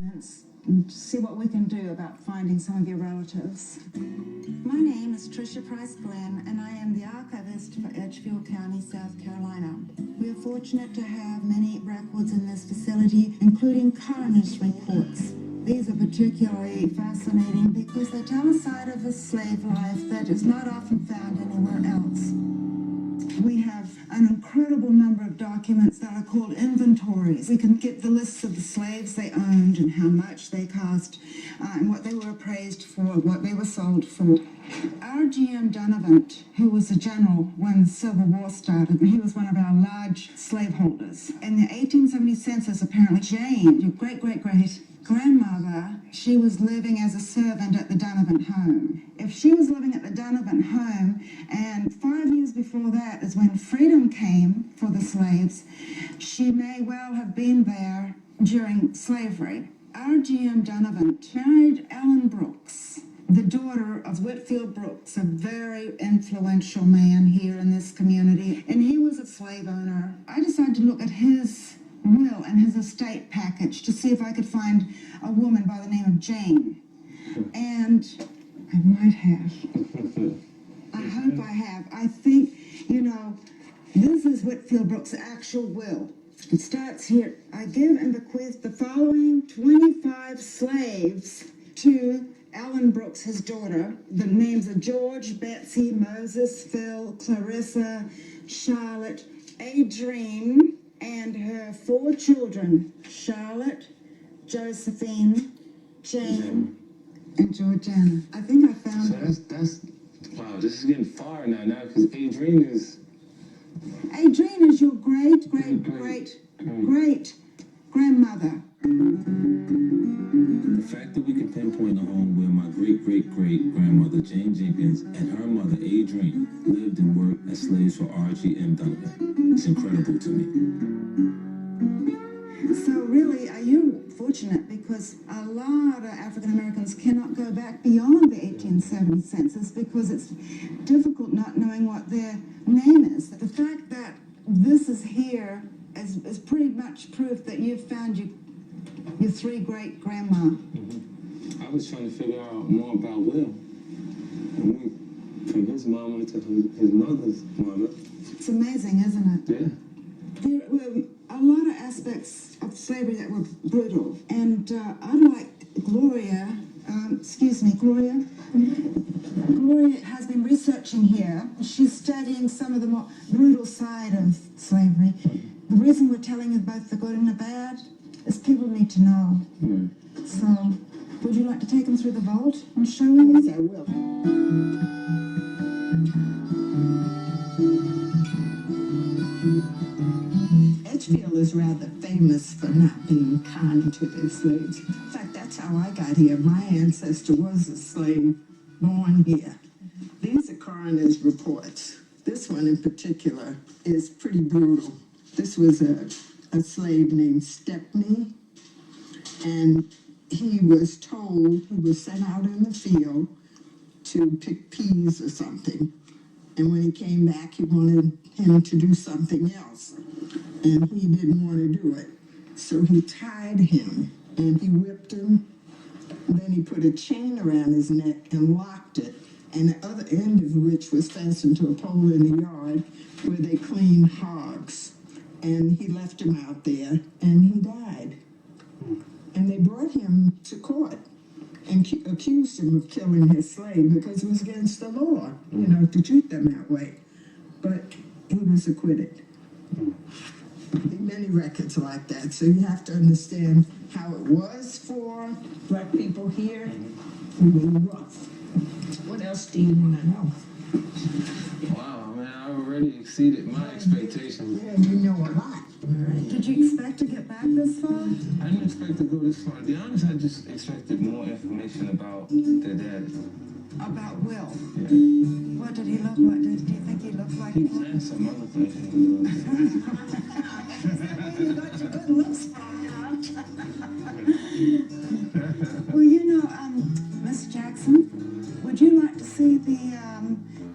And see what we can do about finding some of your relatives. My name is Tricia Price Glenn, and I am the archivist for Edgefield County, South Carolina. We are fortunate to have many records in this facility, including coroner's reports. These are particularly fascinating because they tell a side of a slave life that is not often found anywhere else. We have an incredible number of documents that are called inventories. We can get the lists of the slaves they owned and how much they cost, and what they were appraised for, what they were sold for. R.G.M. Donovan, who was a general when the Civil War started, he was one of our large slaveholders. In the 1870 census, apparently Jane, your great-great-great-grandmother, she was living as a servant at the Donovan home. If she was living at the Donovan home, and 5 years before that is when freedom came for the slaves, she may well have been there during slavery. R.G.M. Donovan married Ellen Brooks, the daughter of Whitfield Brooks, a very influential man here in this community, and he was a slave owner. I decided to look at his will and his estate package to see if I could find a woman by the name of Jane. And I might have. I hope I have. I think, this is Whitfield Brooks' actual will. It starts here. I give and bequeath the following 25 slaves to Ellen Brooks, his daughter. The names are George, Betsy, Moses, Phil, Clarissa, Charlotte, Adrienne, and her 4 children, Charlotte, Josephine, Jane, and Georgiana. I think I found her. That's wow, this is getting far now, because Adrienne is your great-great-great-great-grandmother. The fact that we can pinpoint a home where my great-great-great-grandmother, Jane Jenkins, and her mother, Adrienne, lived and worked as slaves for R.G.M. Donovan, it's incredible to me. So really, you're fortunate because a lot of African Americans cannot go back beyond the 1870 census because it's difficult not knowing what their name is. The fact that this is here is pretty much proof that you've found your 3 great-grandma. Mm-hmm. I was trying to figure out more about Will. From his mama to his mother's mother. It's amazing, isn't it? Yeah. There were a lot of aspects of slavery that were brutal, and unlike Gloria, Gloria has been researching here. She's studying some of the more brutal side of slavery. The reason we're telling you both the good and the bad is people need to know. Mm. So, would you like to take them through the vault and show them? Yes, I will. Edgefield is rather famous for not being kind to their slaves. In fact, that's how I got here. My ancestor was a slave born here. These are coroner's reports. This one in particular is pretty brutal. This was a slave named Stepney, and he was told he was sent out in the field to pick peas or something. And when he came back, he wanted him to do something else. And he didn't want to do it. So he tied him and he whipped him. And then he put a chain around his neck and locked it. And the other end of which was fastened to a pole in the yard where they cleaned hogs. And he left him out there and he died. And they brought him to court and accused him of killing his slave because it was against the law, to treat them that way. But he was acquitted. Many records like that, so you have to understand how it was for black people here. Really rough. What else do you want to know? Wow, man, I already exceeded my expectations. Yeah, you know a lot. Did you expect to get back this far? I didn't expect to go this far. To be honest, I just expected more information about their dad. About Will? Yeah. What did he look like? Do you think he looked like He Will? said some other things. You got your good looks from Miss Jackson, would you like to see the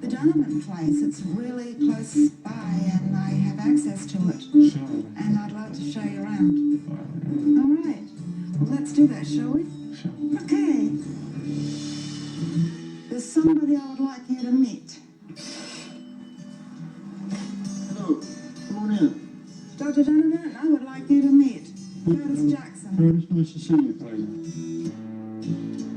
Donovan place? It's really close by, and I have access to it. Sure. And I'd love to show you around. All right. Well, let's do that, shall we? Sure. Okay. There's somebody I would like you to meet. Hello, come on in. Dr. Donovan, I would like you to meet Curtis Jackson. Curtis, nice to see you. Pleasure.